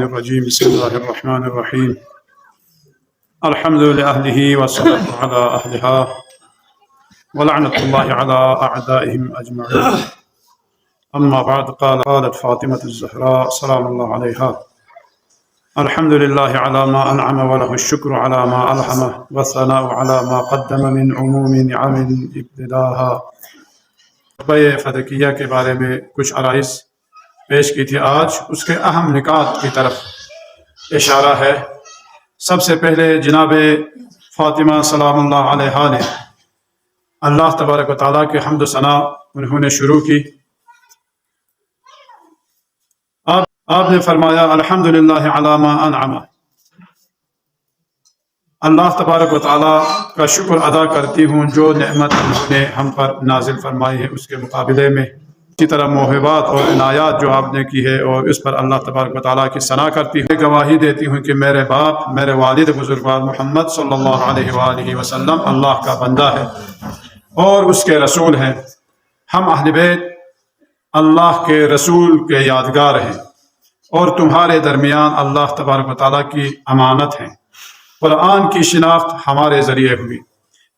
الرجيم بسم الله الرحمن الرحيم الحمد لأهله والصلاة على أهلها ولعنة الله على أعدائهم أجمعين أما بعد قالت فاطمة الزهراء سلام الله عليها الحمد لله على ما أنعم وله الشكر على ما ألهمه والثناء على ما قدم من عموم نعم ابتداها. فدکیہ کے بارے میں کچھ عرائض پیش کی تھی، آج اس کے اہم نکات کی طرف اشارہ ہے۔ سب سے پہلے جناب فاطمہ سلام اللہ علیہا نے اللہ تبارک و تعالیٰ کے حمد و ثنا انہوں نے شروع کی۔ آپ نے فرمایا الحمدللہ علی ما انعم، اللہ تبارک و تعالیٰ کا شکر ادا کرتی ہوں جو نعمت انہوں نے ہم پر نازل فرمائی ہے اس کے مقابلے میں۔ اسی طرح موہبات اور عنایات جو آپ نے کی ہے اور اس پر اللہ تبارک و تعالیٰ کی ثنا کرتی ہوں، گواہی دیتی ہوں کہ میرے باپ، میرے والد بزرگوار محمد صلی اللہ علیہ وآلہ وسلم اللہ کا بندہ ہے اور اس کے رسول ہیں۔ ہم اہل بیت اللہ کے رسول کے یادگار ہیں اور تمہارے درمیان اللہ تبارک و تعالیٰ کی امانت ہیں۔ قرآن کی شناخت ہمارے ذریعے ہوئی۔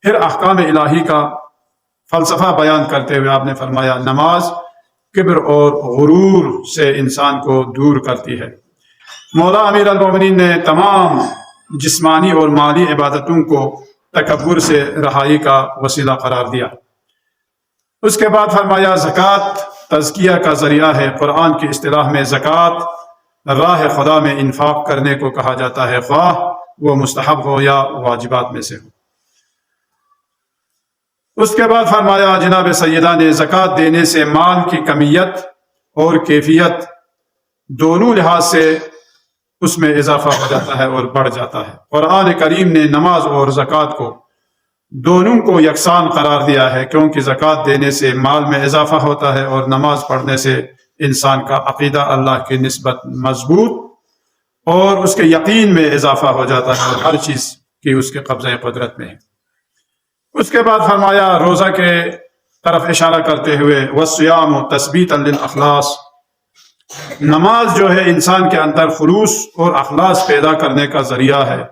پھر احکام الہی کا فلسفہ بیان کرتے ہوئے آپ نے فرمایا نماز کبر اور غرور سے انسان کو دور کرتی ہے۔ مولا امیر المومنین نے تمام جسمانی اور مالی عبادتوں کو تکبر سے رہائی کا وسیلہ قرار دیا۔ اس کے بعد فرمایا زکوٰۃ تزکیہ کا ذریعہ ہے۔ قرآن کی اصطلاح میں زکوٰۃ راہ خدا میں انفاق کرنے کو کہا جاتا ہے، خواہ وہ مستحب ہو یا واجبات میں سے ہو۔ اس کے بعد فرمایا جناب سیدہ نے زکوٰۃ دینے سے مال کی کمیت اور کیفیت دونوں لحاظ سے اس میں اضافہ ہو جاتا ہے اور بڑھ جاتا ہے۔ قرآن کریم نے نماز اور زکوٰۃ کو دونوں کو یکساں قرار دیا ہے، کیونکہ زکوٰۃ دینے سے مال میں اضافہ ہوتا ہے اور نماز پڑھنے سے انسان کا عقیدہ اللہ کی نسبت مضبوط اور اس کے یقین میں اضافہ ہو جاتا ہے اور ہر چیز کی اس کے قبضہ قدرت میں ہے۔ اس کے بعد فرمایا روزہ کے طرف اشارہ کرتے ہوئے والصیام تثبیتا للاخلاص، نماز جو ہے انسان کے اندر خلوص اور اخلاص پیدا کرنے کا ذریعہ ہے،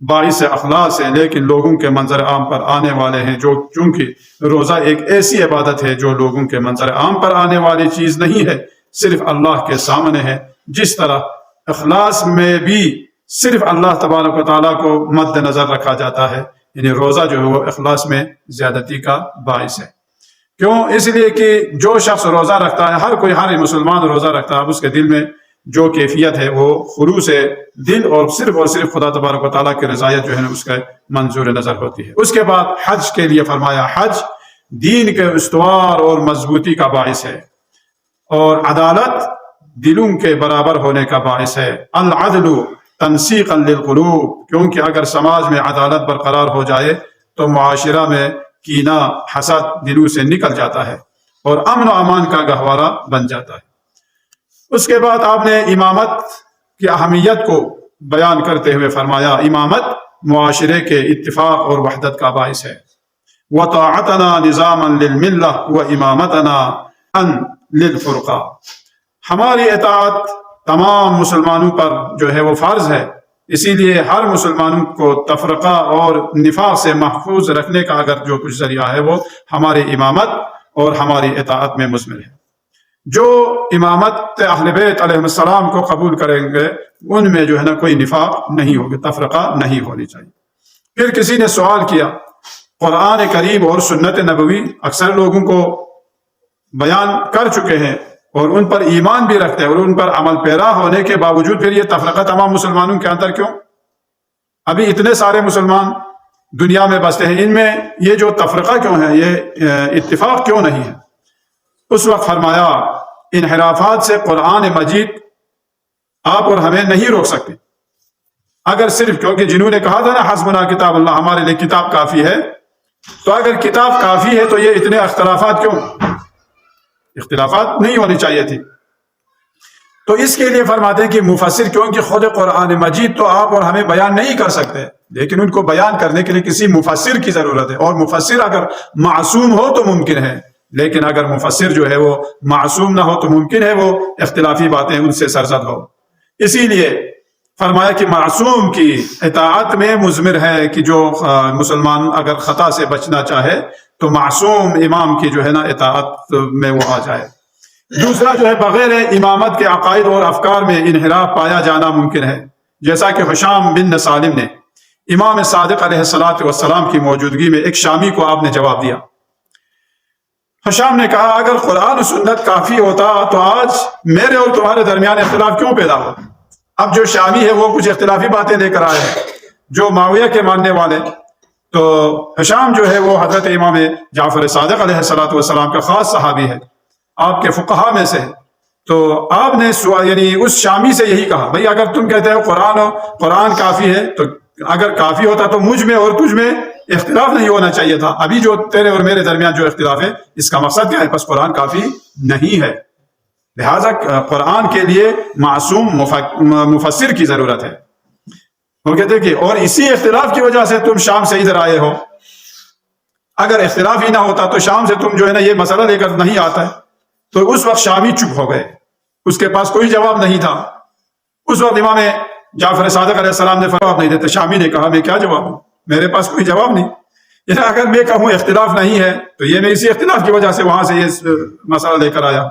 باعث اخلاص ہے، لیکن لوگوں کے منظر عام پر آنے والے ہیں جو چونکہ روزہ ایک ایسی عبادت ہے جو لوگوں کے منظر عام پر آنے والی چیز نہیں ہے، صرف اللہ کے سامنے ہے۔ جس طرح اخلاص میں بھی صرف اللہ تبارک و تعالیٰ کو مد نظر رکھا جاتا ہے، یعنی روزہ جو ہے وہ اخلاص میں زیادتی کا باعث ہے۔ کیوں؟ اس لیے کہ جو شخص روزہ رکھتا ہے، ہر مسلمان روزہ رکھتا ہے، اب اس کے دل میں جو کیفیت ہے وہ خلوص دل اور صرف خدا تبارک و تعالیٰ کی رضایت جو ہے اس کا منظور نظر ہوتی ہے۔ اس کے بعد حج کے لیے فرمایا حج دین کے استوار اور مضبوطی کا باعث ہے اور عدالت دلوں کے برابر ہونے کا باعث ہے۔ العدل تنسیقا للقلوب، کیونکہ اگر سماج میں عدالت برقرار ہو جائے تو معاشرہ میں کینہ حسد دلوں سے نکل جاتا ہے اور امن و امان کا گہوارہ بن جاتا ہے۔ اس کے بعد آپ نے امامت کی اہمیت کو بیان کرتے ہوئے فرمایا امامت معاشرے کے اتفاق اور وحدت کا باعث ہے۔ وطاعتنا نظاما للملہ وامامتنا ان للفرقہ، ہماری اطاعت تمام مسلمانوں پر جو ہے وہ فرض ہے، اسی لیے ہر مسلمانوں کو تفرقہ اور نفاق سے محفوظ رکھنے کا اگر جو کچھ ذریعہ ہے وہ ہماری امامت اور ہماری اطاعت میں مشمل ہے۔ جو امامت اہل بیت علیہ السلام کو قبول کریں گے ان میں جو ہے نا کوئی نفاق نہیں ہوگا، تفرقہ نہیں ہونی چاہیے۔ پھر کسی نے سوال کیا قرآن کریم اور سنت نبوی اکثر لوگوں کو بیان کر چکے ہیں اور ان پر ایمان بھی رکھتے ہیں اور ان پر عمل پیرا ہونے کے باوجود پھر یہ تفرقہ تمام مسلمانوں کے اندر کیوں؟ ابھی اتنے سارے مسلمان دنیا میں بستے ہیں، ان میں یہ جو تفرقہ کیوں ہے، یہ اتفاق کیوں نہیں ہے؟ اس وقت فرمایا انحرافات سے قرآن مجید آپ اور ہمیں نہیں روک سکتے۔ اگر صرف کیونکہ جنہوں نے کہا تھا نا حسبنا کتاب اللہ، ہمارے لیے کتاب کافی ہے، تو اگر کتاب کافی ہے تو یہ اتنے اختلافات کیوں؟ اختلافات نہیں ہونی چاہیے تھی۔ تو اس کے لیے فرماتے ہیں کہ مفسر، کیونکہ خود قرآن مجید تو آپ اور ہمیں بیان نہیں کر سکتے، لیکن ان کو بیان کرنے کے لیے کسی مفسر کی ضرورت ہے، اور مفسر اگر معصوم ہو تو ممکن ہے، لیکن اگر مفسر جو ہے وہ معصوم نہ ہو تو ممکن ہے وہ اختلافی باتیں ان سے سرزد ہو۔ اسی لیے فرمایا کہ معصوم کی اطاعت میں مضمر ہے کہ جو مسلمان اگر خطا سے بچنا چاہے تو معصوم امام کی جو ہے نا اطاعت میں وہ آ جائے۔ دوسرا جو ہے بغیر امامت کے عقائد اور افکار میں انحراف پایا جانا ممکن ہے، جیسا کہ حشام بن سالم نے امام صادق علیہ السلام کی موجودگی میں ایک شامی کو آپ نے جواب دیا۔ حشام نے کہا اگر قرآن و سنت کافی ہوتا تو آج میرے اور تمہارے درمیان اختلاف کیوں پیدا ہو؟ اب جو شامی ہے وہ کچھ اختلافی باتیں لے کر آئے ہیں، جو معاویہ کے ماننے والے۔ تو حشام جو ہے وہ حضرت امام جعفر صادق علیہ السلام کا خاص صحابی ہے، آپ کے فقہا میں سے۔ تو آپ نے یعنی اس شامی سے یہی کہا بھئی اگر تم کہتے ہو قرآن کافی ہے تو اگر کافی ہوتا تو مجھ میں اور تجھ میں اختلاف نہیں ہونا چاہیے تھا، ابھی جو تیرے اور میرے درمیان جو اختلاف ہے اس کا مقصد کیا ہے؟ بس قرآن کافی نہیں ہے، لہذا قرآن کے لیے معصوم مفسر کی ضرورت ہے۔ وہ کہتے ہیں کہ اور اسی اختلاف کی وجہ سے تم شام سے ادھر آئے ہو، اگر اختلاف ہی نہ ہوتا تو شام سے تم جو ہے نا یہ مسئلہ لے کر نہیں آتا ہے۔ تو اس وقت شامی چپ ہو گئے، اس کے پاس کوئی جواب نہیں تھا۔ اس وقت امام جعفر صادق علیہ السلام نے جواب نہیں دیتے، شامی نے کہا میں کیا جواب دوں، میرے پاس کوئی جواب نہیں، یعنی اگر میں کہوں اختلاف نہیں ہے تو یہ میں اسی اختلاف کی وجہ سے وہاں سے یہ مسئلہ لے کر آیا،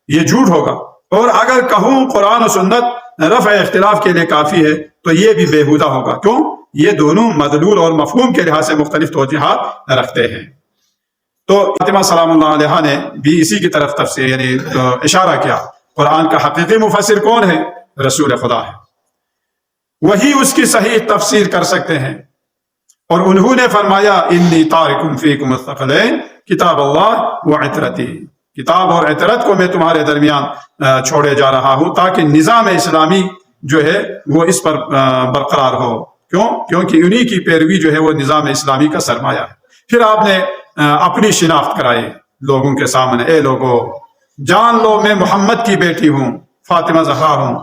یہ جھوٹ ہوگا۔ اور اگر کہوں قرآن و سنت رفع اختلاف کے لیے کافی ہے تو یہ بھی بےہودہ ہوگا، کیوں؟ یہ دونوں مدلول اور مفہوم کے لحاظ سے مختلف توجیہات رکھتے ہیں۔ تو فاطمہ سلام اللہ علیہ نے بھی اسی کی طرف تفسیر یعنی اشارہ کیا، قرآن کا حقیقی مفسر کون ہے؟ رسول خدا ہے، وہی اس کی صحیح تفسیر کر سکتے ہیں۔ اور انہوں نے فرمایا انی تارک فیکم الثقلین کتاب اللہ و عطرتی، کتاب اور عطرت کو میں تمہارے درمیان چھوڑے جا رہا ہوں تاکہ نظام اسلامی جو ہے وہ اس پر برقرار ہو۔ کیوں؟ کیونکہ انہی کی پیروی جو ہے وہ نظام اسلامی کا سرمایہ ہے۔ پھر آپ نے اپنی شناخت کرائی لوگوں کے سامنے، اے لوگو جان لو میں محمد کی بیٹی ہوں، فاطمہ زہرا ہوں،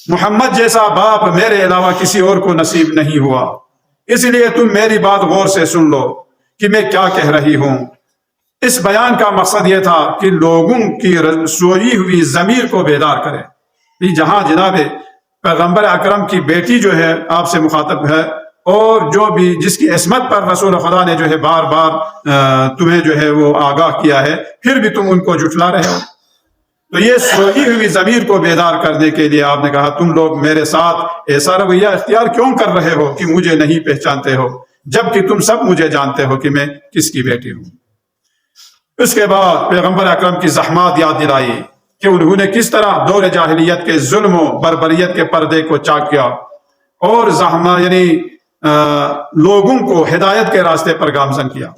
محمد جیسا باپ میرے علاوہ کسی اور کو نصیب نہیں ہوا، اس لیے تم میری بات غور سے سن لو کہ میں کیا کہہ رہی ہوں۔ اس بیان کا مقصد یہ تھا کہ لوگوں کی سوئی ہوئی ضمیر کو بیدار کرے۔ جہاں جناب پیغمبر اکرم کی بیٹی جو ہے آپ سے مخاطب ہے، اور جو بھی جس کی عصمت پر رسول خدا نے جو ہے بار بار تمہیں جو ہے وہ آگاہ کیا ہے، پھر بھی تم ان کو جھٹلا رہے ہو۔ تو یہ سوئی ہوئی ضمیر کو بیدار کرنے کے لیے آپ نے کہا تم لوگ میرے ساتھ ایسا رویہ اختیار کیوں کر رہے ہو کہ مجھے نہیں پہچانتے ہو، جبکہ تم سب مجھے جانتے ہو کہ میں کس کی بیٹی ہوں۔ اس کے بعد پیغمبر اکرم کی زحمات یاد دلائی کہ انہوں نے کس طرح دور جاہلیت کے ظلم و بربریت کے پردے کو چاک کیا اور یعنی لوگوں کو ہدایت کے راستے پر گامزن کیا۔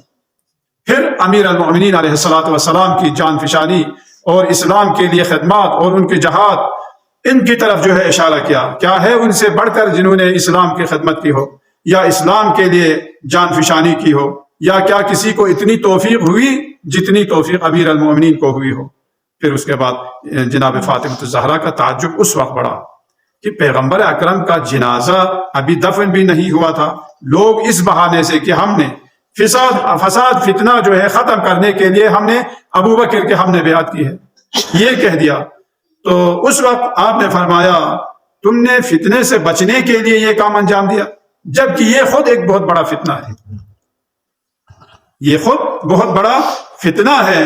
پھر امیر المؤمنین علیہ السلام کی جان فشانی اور اسلام کے لیے خدمات اور ان کے جہاد، ان کی طرف جو ہے اشارہ کیا۔ کیا ہے ان سے بڑھ کر جنہوں نے اسلام کی خدمت کی ہو یا اسلام کے لیے جان فشانی کی ہو، یا کیا کسی کو اتنی توفیق ہوئی جتنی توفیق امیر المؤمنین کو ہوئی ہو؟ پھر اس کے بعد جناب فاطمہ الزہرا کا تعجب اس وقت بڑھا کہ پیغمبر اکرم کا جنازہ ابھی دفن بھی نہیں ہوا تھا، لوگ اس بہانے سے کہ ہم نے فساد فتنہ جو ہے ختم کرنے کے لیے ہم نے ابو بکر کے ہم نے بیعت کی ہے، یہ کہہ دیا۔ تو اس وقت آپ نے فرمایا تم نے فتنے سے بچنے کے لیے یہ کام انجام دیا، جبکہ یہ خود ایک بہت بڑا فتنہ ہے، یہ خود بہت بڑا فتنہ ہے۔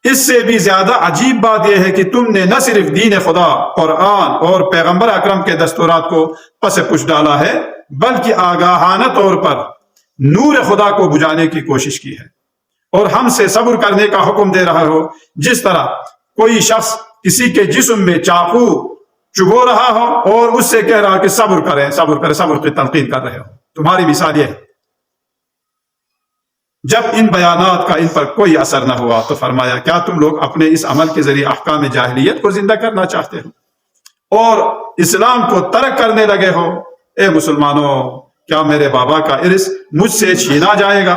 اس سے بھی زیادہ عجیب بات یہ ہے کہ تم نے نہ صرف دین خدا، قرآن اور پیغمبر اکرم کے دستورات کو پس پش ڈالا ہے، بلکہ آگاہانہ طور پر نور خدا کو بجھانے کی کوشش کی ہے، اور ہم سے صبر کرنے کا حکم دے رہا ہو، جس طرح کوئی شخص کسی کے جسم میں چاقو چبو رہا ہو اور اس سے کہہ رہا کہ صبر کریں، صبر کریں، صبر کی تلقین کر رہے ہو۔ تمہاری مثال یہ ہے۔ جب ان بیانات کا ان پر کوئی اثر نہ ہوا تو فرمایا کیا تم لوگ اپنے اس عمل کے ذریعے احکام جاہلیت کو زندہ کرنا چاہتے ہو اور اسلام کو ترک کرنے لگے ہو؟ اے مسلمانوں، کیا میرے بابا کا ارث مجھ سے چھینا جائے گا؟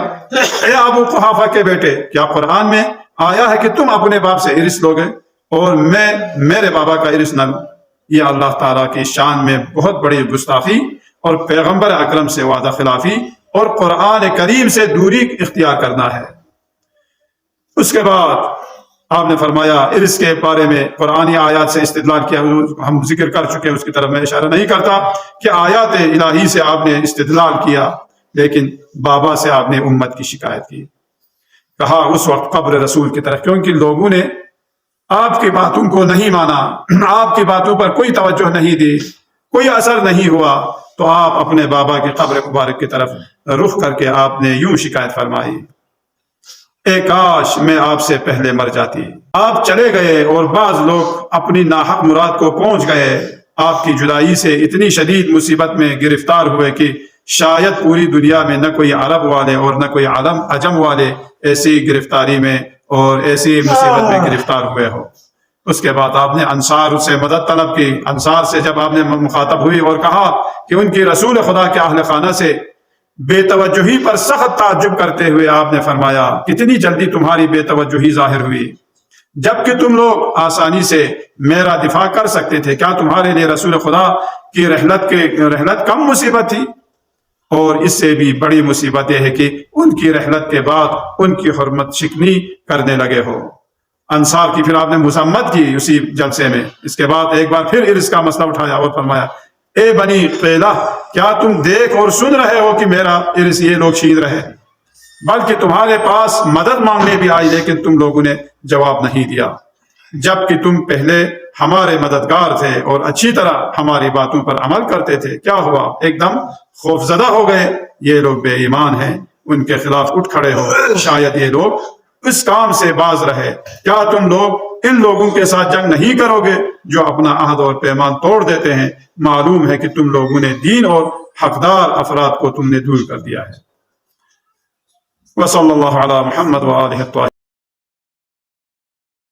اے ابو قحافہ کے بیٹے، کیا قرآن میں آیا ہے کہ تم اپنے باپ سے ارث لوگے اور میں میرے بابا کا ارث نہ لوں؟ یہ اللہ تعالیٰ کی شان میں بہت بڑی گستاخی اور پیغمبر اکرم سے وعدہ خلافی اور قرآن کریم سے دوری اختیار کرنا ہے۔ اس کے بعد آپ نے فرمایا ارث کے بارے میں قرآنی آیات سے استدلال کیا، ہم ذکر کر چکے، اس کی طرف میں اشارہ نہیں کرتا کہ آیات الہی سے آپ نے استدلال کیا، لیکن بابا سے آپ نے امت کی شکایت کی. کہا اس وقت قبر رسول کی طرف، کیونکہ لوگوں نے آپ کی باتوں کو نہیں مانا، آپ کی باتوں پر کوئی توجہ نہیں دی، کوئی اثر نہیں ہوا، تو آپ اپنے بابا کی قبر مبارک کی طرف رخ کر کے آپ نے یوں شکایت فرمائی، اے کاش میں آپ سے پہلے مر جاتی. آپ چلے گئے اور بعض لوگ اپنی ناحق مراد کو پہنچ گئے. آپ کی جدائی سے اتنی شدید مصیبت میں گرفتار ہوئے کہ شاید پوری دنیا میں نہ کوئی عرب والے اور نہ کوئی عجم والے ایسی گرفتاری میں اور ایسی مصیبت میں گرفتار ہوئے ہو. اس کے بعد آپ نے انصار سے مدد طلب کی. انصار سے جب آپ نے مخاطب ہوئی اور کہا کہ ان کی رسول خدا کے اہل خانہ سے بے توجہی پر سخت تعجب کرتے ہوئے آپ نے فرمایا کتنی جلدی تمہاری بے توجہی ظاہر ہوئی، جبکہ تم لوگ آسانی سے میرا دفاع کر سکتے تھے. کیا تمہارے لیے رسول خدا کی رحلت کم مصیبت تھی؟ اور اس سے بھی بڑی مصیبت یہ ہے کہ ان کی رحلت کے بعد ان کی حرمت شکنی کرنے لگے ہو. انصار کی پھر آپ نے مذمت کی اسی جلسے میں. اس کے بعد ایک بار پھر ارث کا مسئلہ اٹھایا اور فرمایا اے بنی قیلہ، کیا تم دیکھ اور سن رہے ہو کہ میرا ارث یہ لوگ چھین رہے؟ بلکہ تمہارے پاس مدد مانگنے بھی آئی، لیکن تم لوگوں نے جواب نہیں دیا، جبکہ تم پہلے ہمارے مددگار تھے اور اچھی طرح ہماری باتوں پر عمل کرتے تھے. کیا ہوا؟ ایک دم خوفزدہ ہو گئے. یہ لوگ بے ایمان ہیں، ان کے خلاف اٹھ کھڑے ہو، شاید یہ لوگ اس کام سے باز رہے. کیا تم لوگ ان لوگوں کے ساتھ جنگ نہیں کرو گے جو اپنا عہد اور پیمان توڑ دیتے ہیں؟ معلوم ہے کہ تم لوگوں نے دین اور حقدار افراد کو تم نے دور کر دیا ہے. وصلی اللہ علی محمد وآلہ الطاہرین.